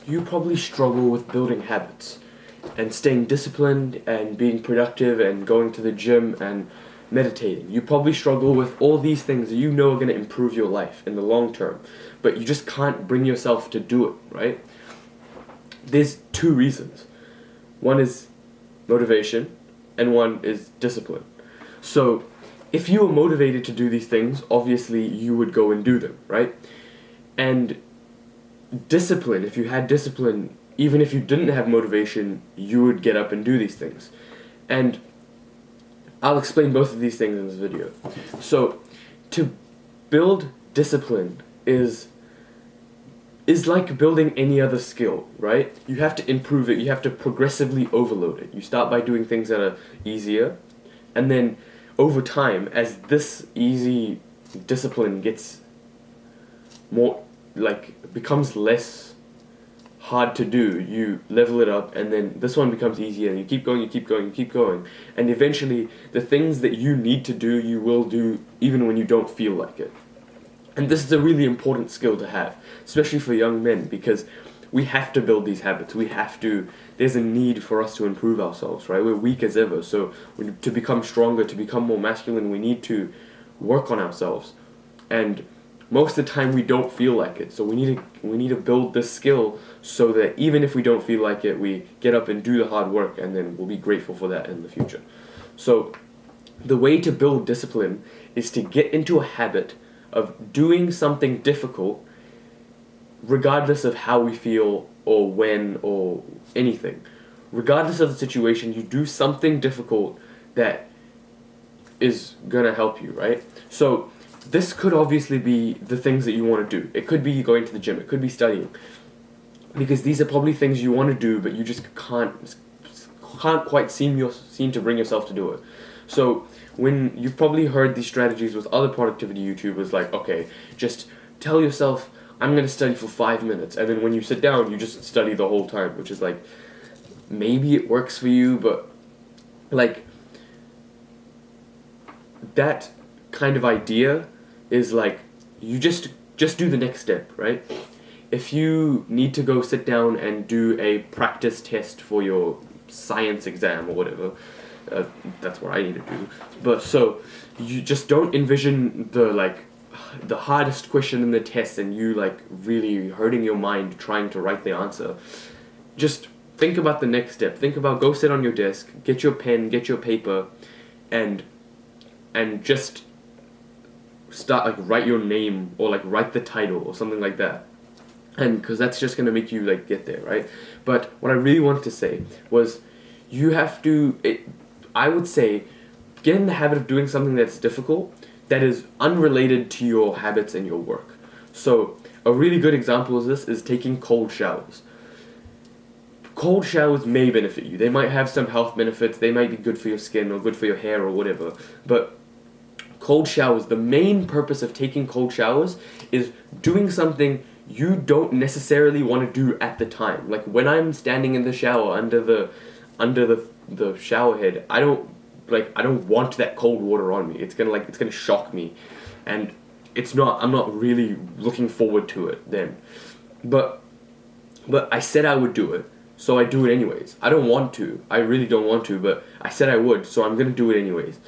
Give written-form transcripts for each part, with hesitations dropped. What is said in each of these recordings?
you probably struggle with building habits and staying disciplined and being productive and going to the gym and meditating. You probably struggle with all these things that you know are going to improve your life in the long term, but you just can't bring yourself to do it, right? There's two reasons. One is motivation, and one is discipline. So, if you were motivated to do these things, obviously you would go and do them, right? And discipline, if you had discipline, even if you didn't have motivation, you would get up and do these things. And I'll explain both of these things in this video. So, to build discipline is like building any other skill, right? You have to improve it, you have to progressively overload it. You start by doing things that are easier, and then over time, as this easy discipline gets more, becomes less hard to do, you level it up, and then this one becomes easier, and you keep going, you keep going, you keep going, and eventually the things that you need to do, you will do even when you don't feel like it. And this is a really important skill to have, especially for young men, because we have to build these habits. There's a need for us to improve ourselves, right? We're weak as ever, so to become stronger, to become more masculine, we need to work on ourselves. And most of the time we don't feel like it, so we need to build this skill so that even if we don't feel like it, we get up and do the hard work, and then we'll be grateful for that in the future. So the way to build discipline is to get into a habit of doing something difficult regardless of how we feel or when or anything. Regardless of the situation, you do something difficult that is gonna help you, right? So this could obviously be the things that you want to do. It could be going to the gym, it could be studying. Because these are probably things you want to do, but you just can't quite seem to bring yourself to do it. So when you've probably heard these strategies with other productivity YouTubers, like, okay, just tell yourself, I'm going to study for 5 minutes, and then when you sit down, you just study the whole time, which is like, maybe it works for you, but like, that kind of idea is like, you just do the next step, right? If you need to go sit down and do a practice test for your science exam or whatever, that's what I need to do. But so you just don't envision the hardest question in the test and you really hurting your mind trying to write the answer. Just think about the next step. Think about, go sit on your desk, get your pen, get your paper, and just start write your name or write the title or something like that. And because that's just gonna make you get there, right? But what I really wanted to say was, you have to. I would say, get in the habit of doing something that's difficult, that is unrelated to your habits and your work. So a really good example of this is taking cold showers. Cold showers may benefit you. They might have some health benefits. They might be good for your skin or good for your hair or whatever. But cold showers, the main purpose of taking cold showers is doing something you don't necessarily want to do at the time. Like when I'm standing in the shower under the shower head, I don't want that cold water on me. It's gonna shock me, and I'm not really looking forward to it then. But I said I would do it, so I do it anyways. I don't want to. I really don't want to, but I said I would, so I'm gonna do it anyways.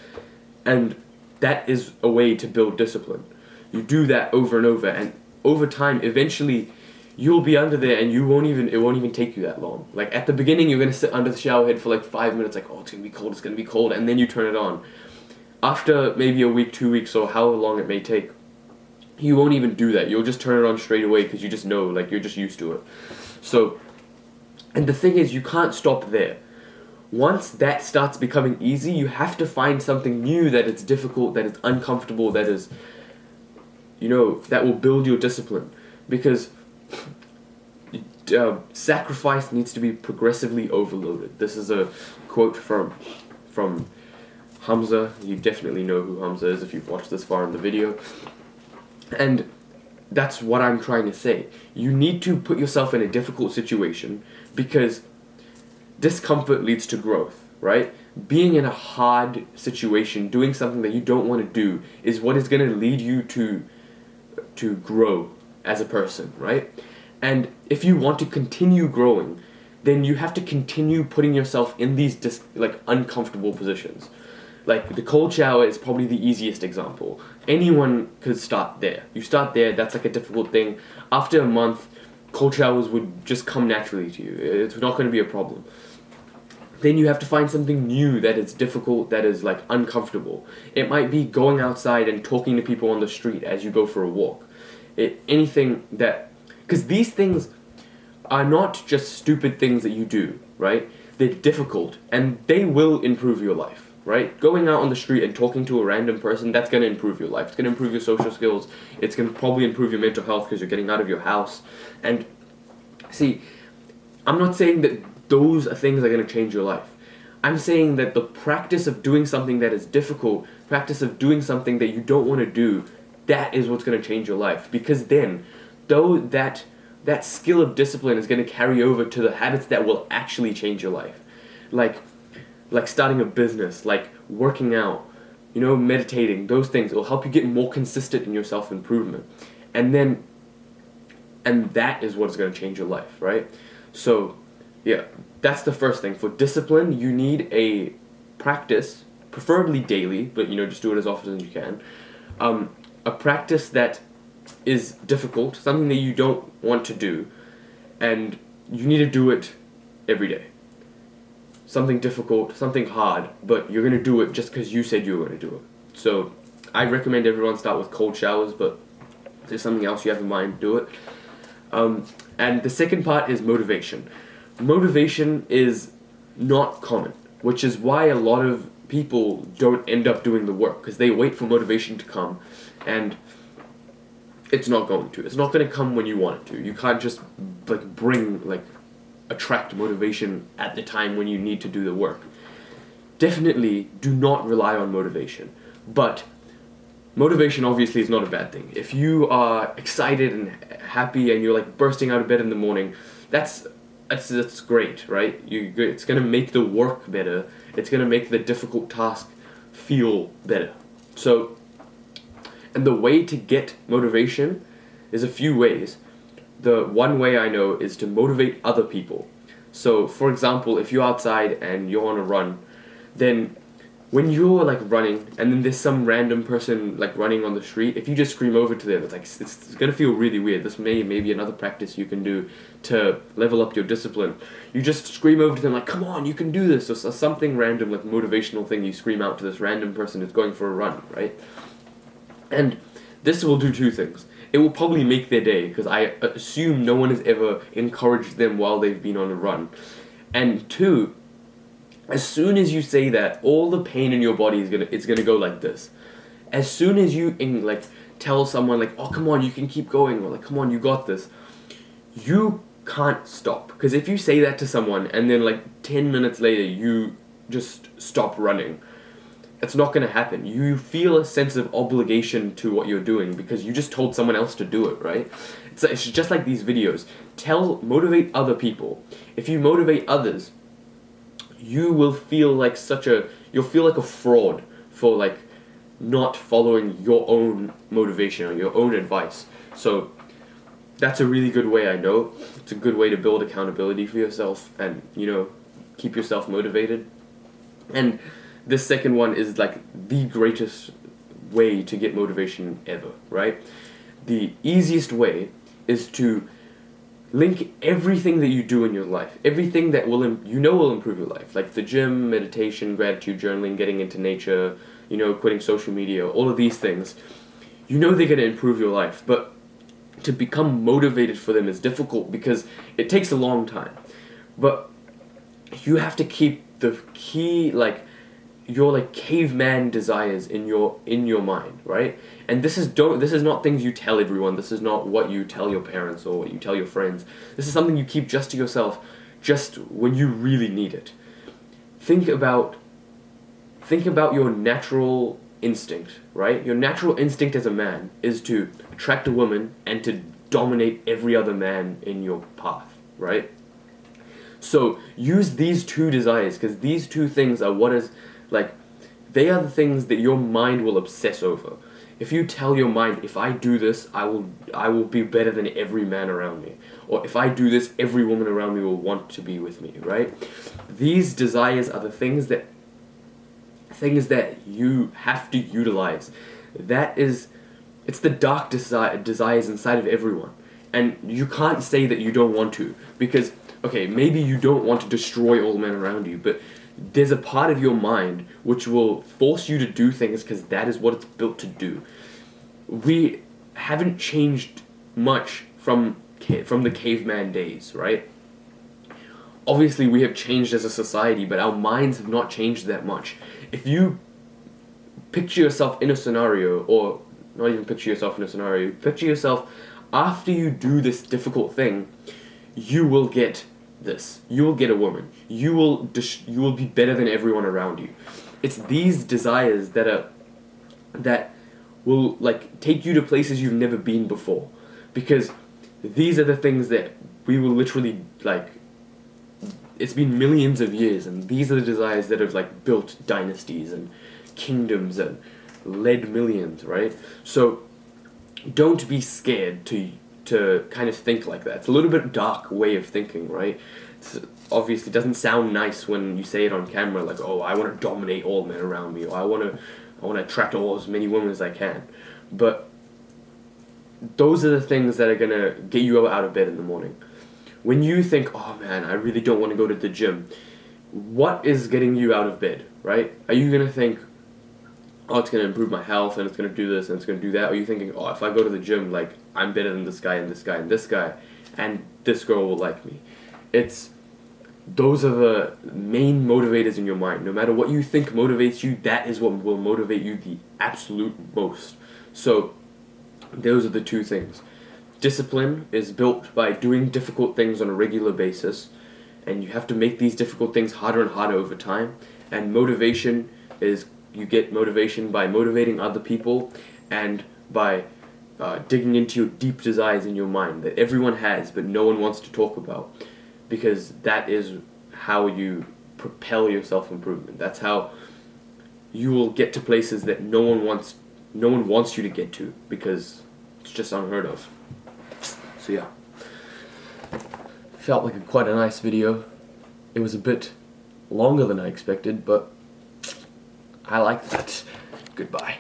And that is a way to build discipline. You do that over and over, and over time, eventually, you'll be under there, and it won't even take you that long. Like at the beginning, you're gonna sit under the shower head for 5 minutes, oh, it's gonna be cold, and then you turn it on. After maybe a week, 2 weeks, or however long it may take, you won't even do that. You'll just turn it on straight away because you just know, you're just used to it. So, and the thing is, you can't stop there. Once that starts becoming easy, you have to find something new that is difficult, that is uncomfortable, that is, that will build your discipline. Because sacrifice needs to be progressively overloaded. This is a quote from Hamza. You definitely know who Hamza is if you've watched this far in the video. And that's what I'm trying to say. You need to put yourself in a difficult situation because discomfort leads to growth, right? Being in a hard situation, doing something that you don't want to do, is what is going to lead you to grow as a person, right? And if you want to continue growing, then you have to continue putting yourself in these uncomfortable positions. Like the cold shower is probably the easiest example. Anyone could start there. You start there, that's like a difficult thing. After a month, cold showers would just come naturally to you. It's not going to be a problem. Then you have to find something new that is difficult, that is like uncomfortable. It might be going outside and talking to people on the street as you go for a walk. Anything that, because these things are not just stupid things that you do, right? They're difficult and they will improve your life, right? Going out on the street and talking to a random person, that's going to improve your life. It's going to improve your social skills. It's going to probably improve your mental health because you're getting out of your house. And see, I'm not saying that those things are going to change your life. I'm saying that the practice of doing something that is difficult, practice of doing something that you don't want to do, that is what's going to change your life. Because then, though that skill of discipline is going to carry over to the habits that will actually change your life. Like starting a business, like working out, meditating, those things will help you get more consistent in your self-improvement. And that is what's going to change your life, right? So, yeah, that's the first thing. For discipline, you need a practice, preferably daily, but just do it as often as you can. A practice that is difficult, something that you don't want to do, and you need to do it every day. Something difficult, something hard, but you're going to do it just because you said you were going to do it. So I recommend everyone start with cold showers, but if there's something else you have in mind, do it. And the second part is motivation. Motivation is not common, which is why a lot of people don't end up doing the work, because they wait for motivation to come, and it's not going to. It's not going to come when you want it to. You can't just attract motivation at the time when you need to do the work. Definitely do not rely on motivation. But motivation obviously is not a bad thing. If you are excited and happy and you're bursting out of bed in the morning, that's great, right? It's going to make the work better. It's going to make the difficult task feel better. So, and the way to get motivation is a few ways. The one way I know is to motivate other people. So, for example, if you're outside and you're on a run, then when you're running and then there's some random person running on the street, if you just scream over to them, it's gonna feel really weird. This may be another practice you can do to level up your discipline. You just scream over to them come on, you can do this, or something random, motivational thing you scream out to this random person who's going for a run, right? And this will do two things. It will probably make their day, because I assume no one has ever encouraged them while they've been on a run. And two, as soon as you say that, all the pain in your body is gonna go like this. As soon as you tell someone oh come on, you can keep going, or come on, you got this, you can't stop. Because if you say that to someone and then 10 minutes later you just stop running, it's not going to happen. You feel a sense of obligation to what you're doing because you just told someone else to do it, right? It's just like these videos. Motivate other people. If you motivate others, you will feel you'll feel like a fraud for not following your own motivation or your own advice. So that's a really good way, I know. It's a good way to build accountability for yourself and, keep yourself motivated. And this second one is the greatest way to get motivation ever, right? The easiest way is to link everything that you do in your life, everything that will improve your life, like the gym, meditation, gratitude journaling, getting into nature, quitting social media, all of these things. They're going to improve your life, but to become motivated for them is difficult because it takes a long time. But you have to keep the key your caveman desires in your mind, right? And this is not things you tell everyone. This is not what you tell your parents or what you tell your friends. This is something you keep just to yourself, just when you really need it. Think about your natural instinct, right? Your natural instinct as a man is to attract a woman and to dominate every other man in your path, right? So use these two desires, because these two things are they are the things that your mind will obsess over. If you tell your mind, if I do this, I will be better than every man around me. or if I do this, every woman around me will want to be with me, right? These desires are the things that you have to utilize. It's the dark desires inside of everyone. And you can't say that you don't want to, because, okay, maybe you don't want to destroy all men around you, but there's a part of your mind which will force you to do things because that is what it's built to do. We haven't changed much from the caveman days, right? Obviously, we have changed as a society, but our minds have not changed that much. If you picture yourself in a scenario, or not even picture yourself in a scenario, picture yourself after you do this difficult thing, you will get this. You will get a woman. You will be better than everyone around you. It's these desires that will like take you to places you've never been before, because these are the things that we will literally like. It's been millions of years, and these are the desires that have like built dynasties and kingdoms and led millions, right? So don't be scared to kind of think like that. It's a little bit dark way of thinking, right? It's obviously doesn't sound nice when you say it on camera, like, oh, I want to dominate all men around me, or I want to attract as many women as I can. But those are the things that are gonna get you out of bed in the morning. When you think, oh man, I really don't want to go to the gym, what is getting you out of bed, right? Are you gonna think, oh, it's going to improve my health, and it's going to do this, and it's going to do that? Or are you thinking, oh, if I go to the gym, like, I'm better than this guy, and this guy, and this guy, and this girl will like me? Those are the main motivators in your mind. No matter what you think motivates you, that is what will motivate you the absolute most. So, those are the two things. Discipline is built by doing difficult things on a regular basis, and you have to make these difficult things harder and harder over time. And motivation is, you get motivation by motivating other people and by digging into your deep desires in your mind that everyone has but no one wants to talk about, because that is how you propel your self-improvement. That's how you will get to places that no one wants you to get to, because it's just unheard of. So yeah, felt like quite a nice video. It was a bit longer than I expected, but I like that. Goodbye.